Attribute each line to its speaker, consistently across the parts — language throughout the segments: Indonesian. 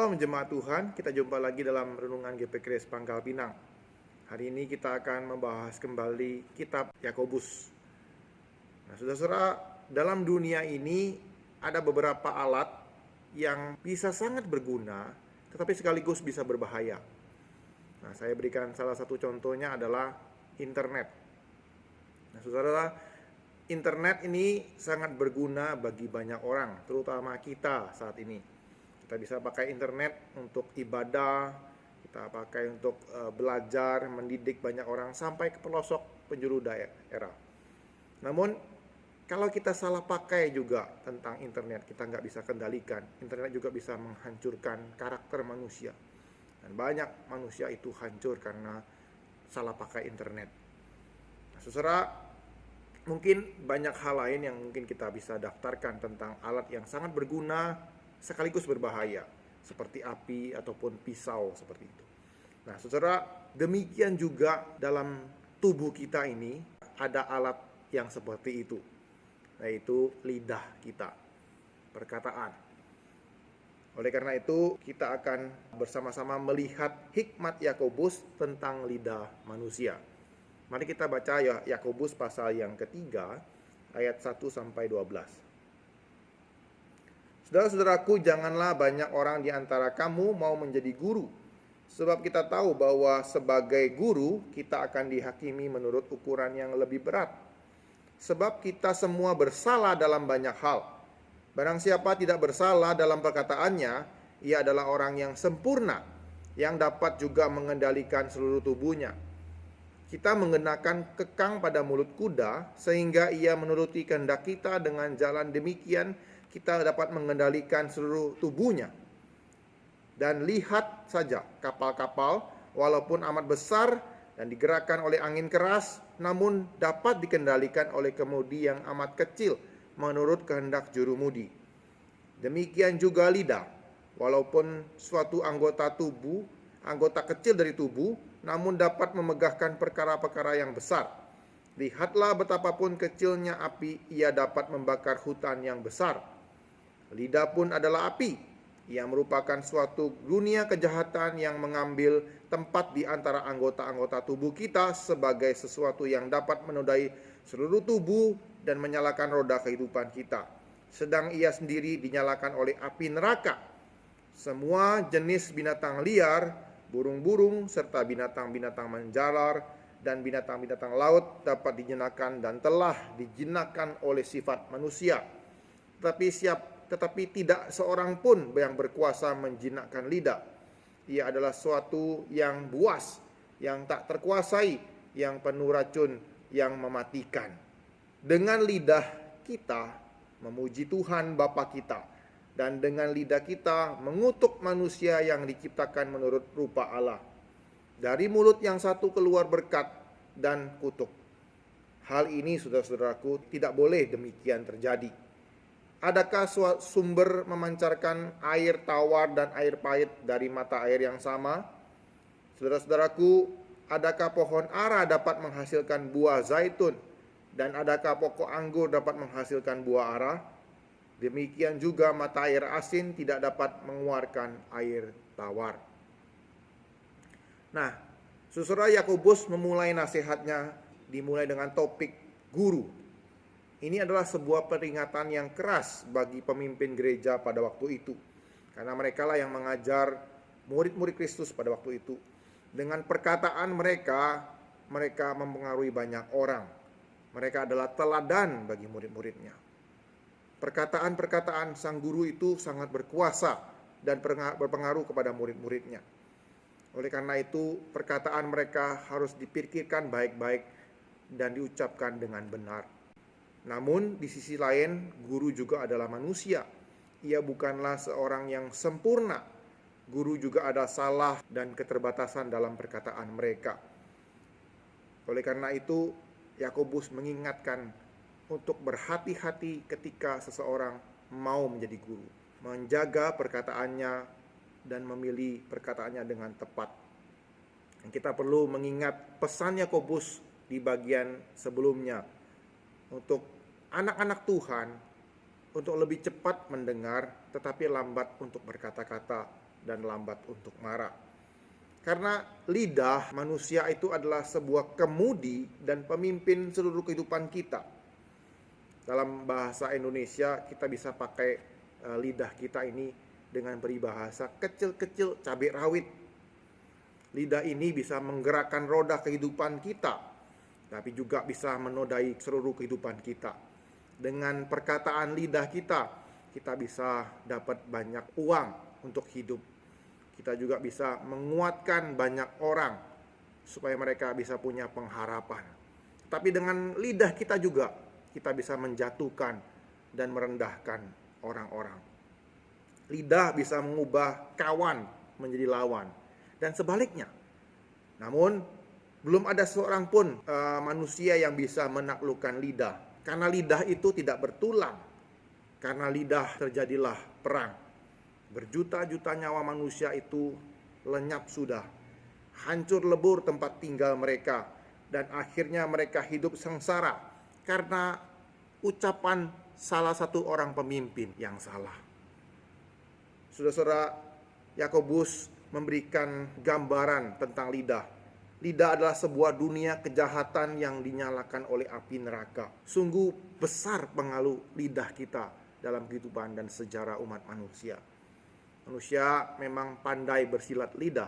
Speaker 1: Shalom jemaat Tuhan, kita jumpa lagi dalam Renungan GP Kris Pangkal Pinang. Hari ini kita akan membahas kembali kitab Yakobus. Nah, saudara-saudara, dalam dunia ini ada beberapa alat yang bisa sangat berguna, tetapi sekaligus bisa berbahaya. Nah, saya berikan salah satu contohnya adalah internet. Nah, saudara, internet ini sangat berguna bagi banyak orang, terutama kita saat ini. Kita bisa pakai internet untuk ibadah, kita pakai untuk belajar, mendidik banyak orang sampai ke pelosok penjuru daerah. Namun, kalau kita salah pakai juga tentang internet, kita nggak bisa kendalikan. Internet juga bisa menghancurkan karakter manusia. Dan banyak manusia itu hancur karena salah pakai internet. Nah, saudara, mungkin banyak hal lain yang mungkin kita bisa daftarkan tentang alat yang sangat berguna sekaligus berbahaya, seperti api ataupun pisau seperti itu. Nah, saudara, demikian juga dalam tubuh kita ini ada alat yang seperti itu, yaitu lidah kita, perkataan. Oleh karena itu, kita akan bersama-sama melihat hikmat Yakobus tentang lidah manusia. Mari kita baca ya Yakobus pasal yang ketiga, ayat 1-12. Saudara-saudaraku, janganlah banyak orang di antara kamu mau menjadi guru. Sebab kita tahu bahwa sebagai guru, kita akan dihakimi menurut ukuran yang lebih berat. Sebab kita semua bersalah dalam banyak hal. Barang siapa tidak bersalah dalam perkataannya, ia adalah orang yang sempurna, yang dapat juga mengendalikan seluruh tubuhnya. Kita mengenakan kekang pada mulut kuda, sehingga ia menuruti kehendak kita. Dengan jalan demikian, kita dapat mengendalikan seluruh tubuhnya. Dan lihat saja kapal-kapal, walaupun amat besar dan digerakkan oleh angin keras, namun dapat dikendalikan oleh kemudi yang amat kecil menurut kehendak jurumudi. Demikian juga lidah, walaupun suatu anggota kecil dari tubuh, namun dapat memegahkan perkara-perkara yang besar. Lihatlah betapapun kecilnya api, ia dapat membakar hutan yang besar. Lidah pun adalah api. Ia merupakan suatu dunia kejahatan yang mengambil tempat di antara anggota-anggota tubuh kita sebagai sesuatu yang dapat menodai seluruh tubuh dan menyalakan roda kehidupan kita. Sedang ia sendiri dinyalakan oleh api neraka. Semua jenis binatang liar, burung-burung, serta binatang-binatang menjalar dan binatang-binatang laut dapat dijinakan dan telah dijinakan oleh sifat manusia. Tetapi tidak seorang pun yang berkuasa menjinakkan lidah. Ia adalah suatu yang buas, yang tak terkuasai, yang penuh racun, yang mematikan. Dengan lidah kita memuji Tuhan Bapa kita, dan dengan lidah kita mengutuk manusia yang diciptakan menurut rupa Allah. Dari mulut yang satu keluar berkat dan kutuk. Hal ini, saudara-saudaraku, tidak boleh demikian terjadi. Adakah sumber memancarkan air tawar dan air pahit dari mata air yang sama? Saudara-saudaraku, adakah pohon ara dapat menghasilkan buah zaitun? Dan adakah pokok anggur dapat menghasilkan buah ara? Demikian juga mata air asin tidak dapat mengeluarkan air tawar. Nah, saudara, Yakobus memulai nasihatnya dimulai dengan topik guru. Ini adalah sebuah peringatan yang keras bagi pemimpin gereja pada waktu itu. Karena mereka lah yang mengajar murid-murid Kristus pada waktu itu. Dengan perkataan mereka mempengaruhi banyak orang. Mereka adalah teladan bagi murid-muridnya. Perkataan-perkataan sang guru itu sangat berkuasa dan berpengaruh kepada murid-muridnya. Oleh karena itu, perkataan mereka harus dipikirkan baik-baik dan diucapkan dengan benar. Namun di sisi lain, guru juga adalah manusia. Ia bukanlah seorang yang sempurna. Guru juga ada salah dan keterbatasan dalam perkataan mereka. Oleh karena itu, Yakobus mengingatkan untuk berhati-hati ketika seseorang mau menjadi guru. Menjaga perkataannya dan memilih perkataannya dengan tepat. Kita perlu mengingat pesan Yakobus di bagian sebelumnya untuk anak-anak Tuhan untuk lebih cepat mendengar tetapi lambat untuk berkata-kata dan lambat untuk marah. Karena lidah manusia itu adalah sebuah kemudi dan pemimpin seluruh kehidupan kita. Dalam bahasa Indonesia kita bisa pakai lidah kita ini dengan peribahasa kecil-kecil cabai rawit. Lidah ini bisa menggerakkan roda kehidupan kita, tapi juga bisa menodai seluruh kehidupan kita. Dengan perkataan lidah kita bisa dapat banyak uang untuk hidup. Kita juga bisa menguatkan banyak orang supaya mereka bisa punya pengharapan. Tapi dengan lidah kita juga kita bisa menjatuhkan dan merendahkan orang-orang. Lidah bisa mengubah kawan menjadi lawan dan sebaliknya. Namun belum ada seorang pun manusia yang bisa menaklukkan lidah, karena lidah itu tidak bertulang. Karena lidah terjadilah perang. Berjuta-juta nyawa manusia itu lenyap sudah, hancur lebur tempat tinggal mereka, dan akhirnya mereka hidup sengsara karena ucapan salah satu orang pemimpin yang salah. Saudara-saudara, Yakobus memberikan gambaran tentang lidah. Lidah adalah sebuah dunia kejahatan yang dinyalakan oleh api neraka. Sungguh besar pengaruh lidah kita dalam kehidupan dan sejarah umat manusia. Manusia memang pandai bersilat lidah.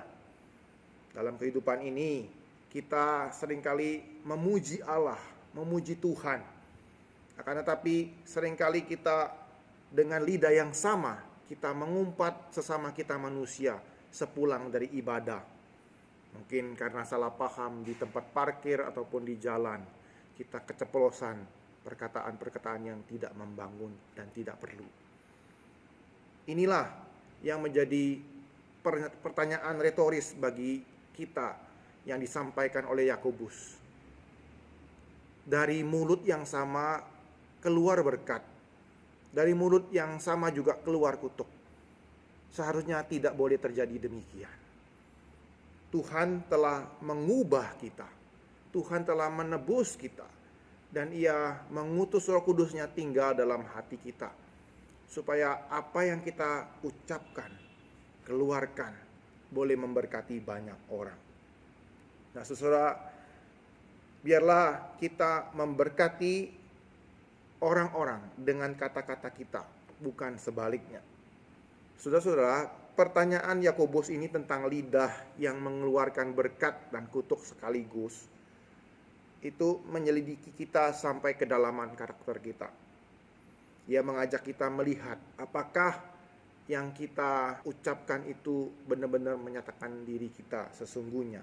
Speaker 1: Dalam kehidupan ini, kita seringkali memuji Allah, memuji Tuhan. Akan tetapi seringkali kita dengan lidah yang sama, kita mengumpat sesama kita manusia sepulang dari ibadah. Mungkin karena salah paham di tempat parkir ataupun di jalan, kita keceplosan perkataan-perkataan yang tidak membangun dan tidak perlu. Inilah yang menjadi pertanyaan retoris bagi kita yang disampaikan oleh Yakobus. Dari mulut yang sama keluar berkat, dari mulut yang sama juga keluar kutuk. Seharusnya tidak boleh terjadi demikian. Tuhan telah mengubah kita, Tuhan telah menebus kita, dan Ia mengutus Roh Kudus-Nya tinggal dalam hati kita, supaya apa yang kita ucapkan, keluarkan, boleh memberkati banyak orang. Nah, saudara, biarlah kita memberkati orang-orang dengan kata-kata kita, bukan sebaliknya. Saudara-saudara, pertanyaan Yakobus ini tentang lidah yang mengeluarkan berkat dan kutuk sekaligus, itu menyelidiki kita sampai kedalaman karakter kita. Ia mengajak kita melihat apakah yang kita ucapkan itu benar-benar menyatakan diri kita sesungguhnya.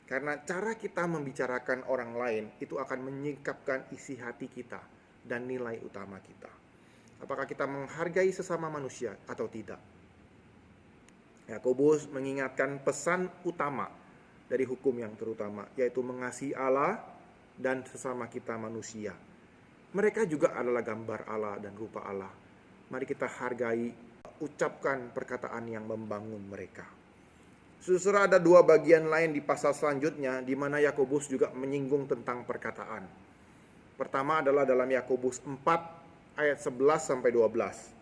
Speaker 1: Karena cara kita membicarakan orang lain itu akan menyingkapkan isi hati kita dan nilai utama kita. Apakah kita menghargai sesama manusia atau tidak? Yakobus mengingatkan pesan utama dari hukum yang terutama, yaitu mengasihi Allah dan sesama kita manusia. Mereka juga adalah gambar Allah dan rupa Allah. Mari kita hargai, ucapkan perkataan yang membangun mereka. Saudara, ada dua bagian lain di pasal selanjutnya di mana Yakobus juga menyinggung tentang perkataan. Pertama adalah dalam Yakobus 4 ayat 11 sampai 12.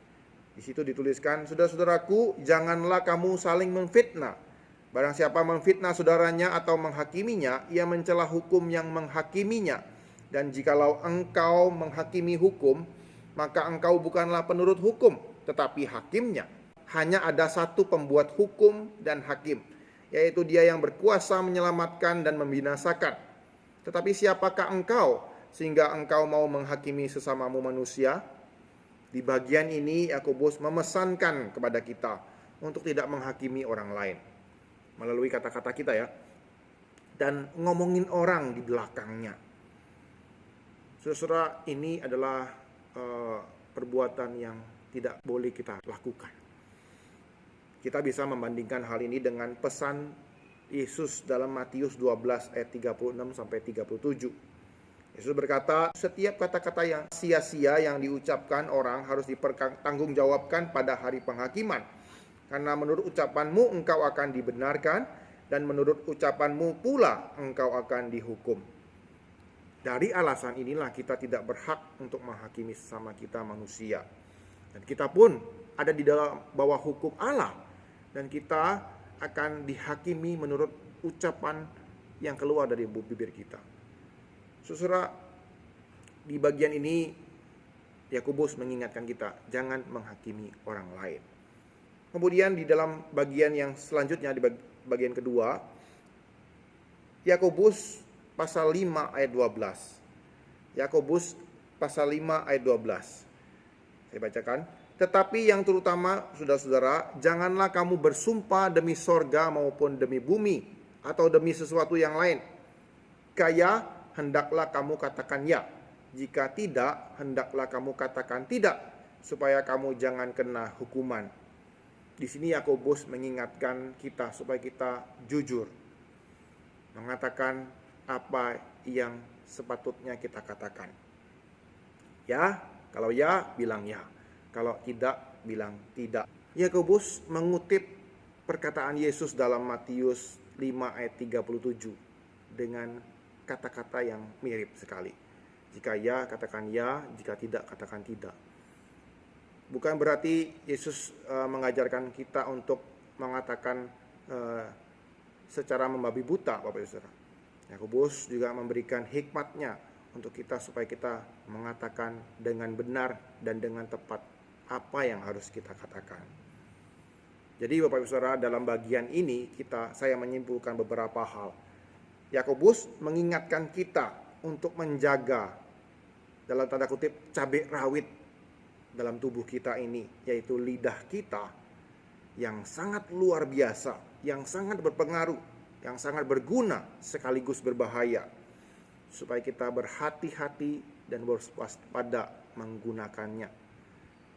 Speaker 1: Di situ dituliskan, "Saudara-saudaraku, janganlah kamu saling memfitnah. Barang siapa memfitnah saudaranya atau menghakiminya, ia mencela hukum yang menghakiminya. Dan jikalau engkau menghakimi hukum, maka engkau bukanlah penurut hukum, tetapi hakimnya. Hanya ada satu pembuat hukum dan hakim, yaitu Dia yang berkuasa menyelamatkan dan membinasakan. Tetapi siapakah engkau sehingga engkau mau menghakimi sesamamu manusia?" Di bagian ini Yakobus memesankan kepada kita untuk tidak menghakimi orang lain melalui kata-kata kita ya, dan ngomongin orang di belakangnya. Saudara, ini adalah perbuatan yang tidak boleh kita lakukan. Kita bisa membandingkan hal ini dengan pesan Yesus dalam Matius 12 ayat 36 sampai 37. Yesus berkata, "Setiap kata-kata yang sia-sia yang diucapkan orang harus dipertanggungjawabkan pada hari penghakiman. Karena menurut ucapanmu engkau akan dibenarkan, dan menurut ucapanmu pula engkau akan dihukum." Dari alasan inilah kita tidak berhak untuk menghakimi sesama kita manusia. Dan kita pun ada di dalam bawah hukum Allah. Dan kita akan dihakimi menurut ucapan yang keluar dari bibir kita. Saudara, di bagian ini Yakobus mengingatkan kita, jangan menghakimi orang lain. Kemudian di dalam bagian yang selanjutnya, di bagian kedua, Yakobus pasal 5 ayat 12. Yakobus pasal 5 ayat 12. Saya bacakan. Tetapi yang terutama, saudara-saudara, janganlah kamu bersumpah demi sorga maupun demi bumi, atau demi sesuatu yang lain. Kaya, hendaklah kamu katakan ya. Jika tidak, hendaklah kamu katakan tidak, supaya kamu jangan kena hukuman. Di sini Yakobus mengingatkan kita supaya kita jujur, mengatakan apa yang sepatutnya kita katakan. Ya, kalau ya, bilang ya. Kalau tidak, bilang tidak. Yakobus mengutip perkataan Yesus dalam Matius 5 ayat 37 dengan kata-kata yang mirip sekali. Jika ya, katakan ya. Jika tidak, katakan tidak. Bukan berarti Yesus mengajarkan kita untuk mengatakan secara membabi buta, Bapak Ibu Saudara. Yakobus juga memberikan hikmatnya untuk kita supaya kita mengatakan dengan benar dan dengan tepat apa yang harus kita katakan. Jadi Bapak Ibu Saudara, dalam bagian ini saya menyimpulkan beberapa hal. Yakobus mengingatkan kita untuk menjaga, dalam tanda kutip, cabai rawit dalam tubuh kita ini, yaitu lidah kita yang sangat luar biasa, yang sangat berpengaruh, yang sangat berguna sekaligus berbahaya, supaya kita berhati-hati dan berwaspada menggunakannya,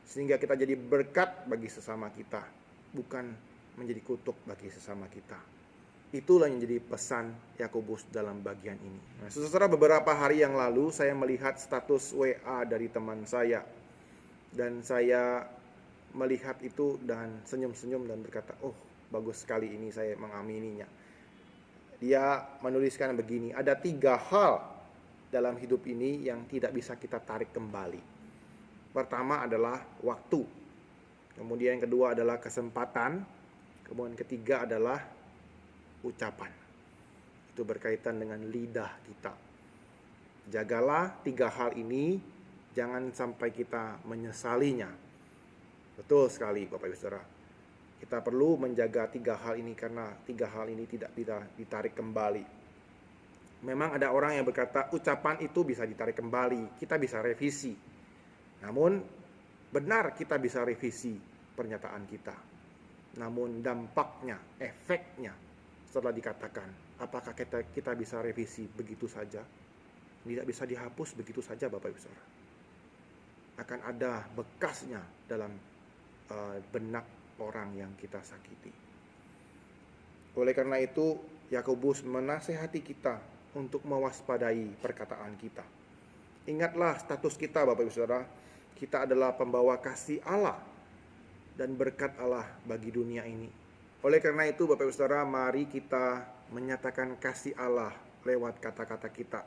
Speaker 1: sehingga kita jadi berkat bagi sesama kita, bukan menjadi kutuk bagi sesama kita. Itulah yang jadi pesan Yakobus dalam bagian ini. Nah, saudara, beberapa hari yang lalu saya melihat status WA dari teman saya, dan saya melihat itu dan senyum-senyum dan berkata, oh bagus sekali ini, saya mengamininya. Dia menuliskan begini, ada 3 hal dalam hidup ini yang tidak bisa kita tarik kembali. Pertama adalah waktu, kemudian yang kedua adalah kesempatan, kemudian ketiga adalah ucapan. Itu berkaitan dengan lidah kita. Jagalah 3 hal ini, jangan sampai kita menyesalinya. Betul sekali Bapak Ibu Saudara. Kita perlu menjaga 3 hal ini karena 3 hal ini tidak bisa ditarik kembali. Memang ada orang yang berkata ucapan itu bisa ditarik kembali, kita bisa revisi. Namun benar kita bisa revisi pernyataan kita. Namun dampaknya, efeknya setelah dikatakan, apakah kita bisa revisi begitu saja? Tidak bisa dihapus begitu saja Bapak Ibu Saudara. Akan ada bekasnya dalam benak orang yang kita sakiti. Oleh karena itu, Yakobus menasihati kita untuk mewaspadai perkataan kita. Ingatlah status kita Bapak Ibu Saudara, kita adalah pembawa kasih Allah dan berkat Allah bagi dunia ini. Oleh karena itu Bapak Ibu Saudara, mari kita menyatakan kasih Allah lewat kata-kata kita.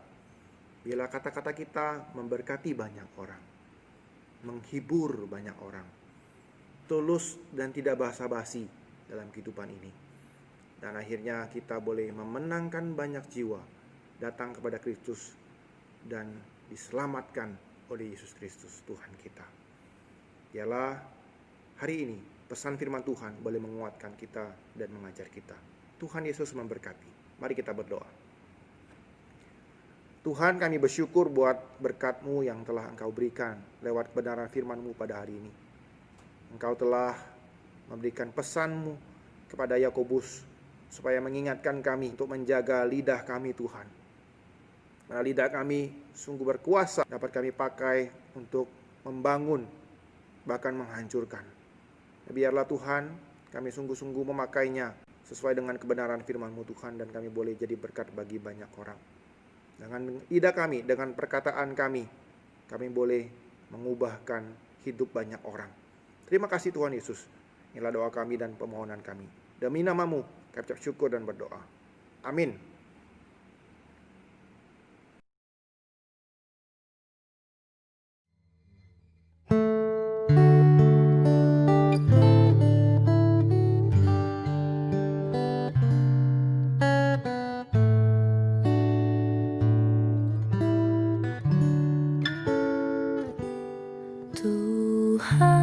Speaker 1: Bila kata-kata kita memberkati banyak orang, menghibur banyak orang, tulus dan tidak basa-basi dalam kehidupan ini, dan akhirnya kita boleh memenangkan banyak jiwa datang kepada Kristus dan diselamatkan oleh Yesus Kristus Tuhan kita. Ialah hari ini pesan firman Tuhan boleh menguatkan kita dan mengajar kita. Tuhan Yesus memberkati. Mari kita berdoa. Tuhan, kami bersyukur buat berkat-Mu yang telah Engkau berikan lewat kebenaran firman-Mu pada hari ini. Engkau telah memberikan pesan-Mu kepada Yakobus supaya mengingatkan kami untuk menjaga lidah kami Tuhan. Nah, lidah kami sungguh berkuasa, dapat kami pakai untuk membangun, bahkan menghancurkan. Biarlah Tuhan, kami sungguh-sungguh memakainya sesuai dengan kebenaran firman-Mu Tuhan, dan kami boleh jadi berkat bagi banyak orang. Dengan lidah kami, dengan perkataan kami boleh mengubahkan hidup banyak orang. Terima kasih Tuhan Yesus. Inilah doa kami dan permohonan kami. Demi nama-Mu, kami ucap syukur dan berdoa. Amin.
Speaker 2: Tuhan.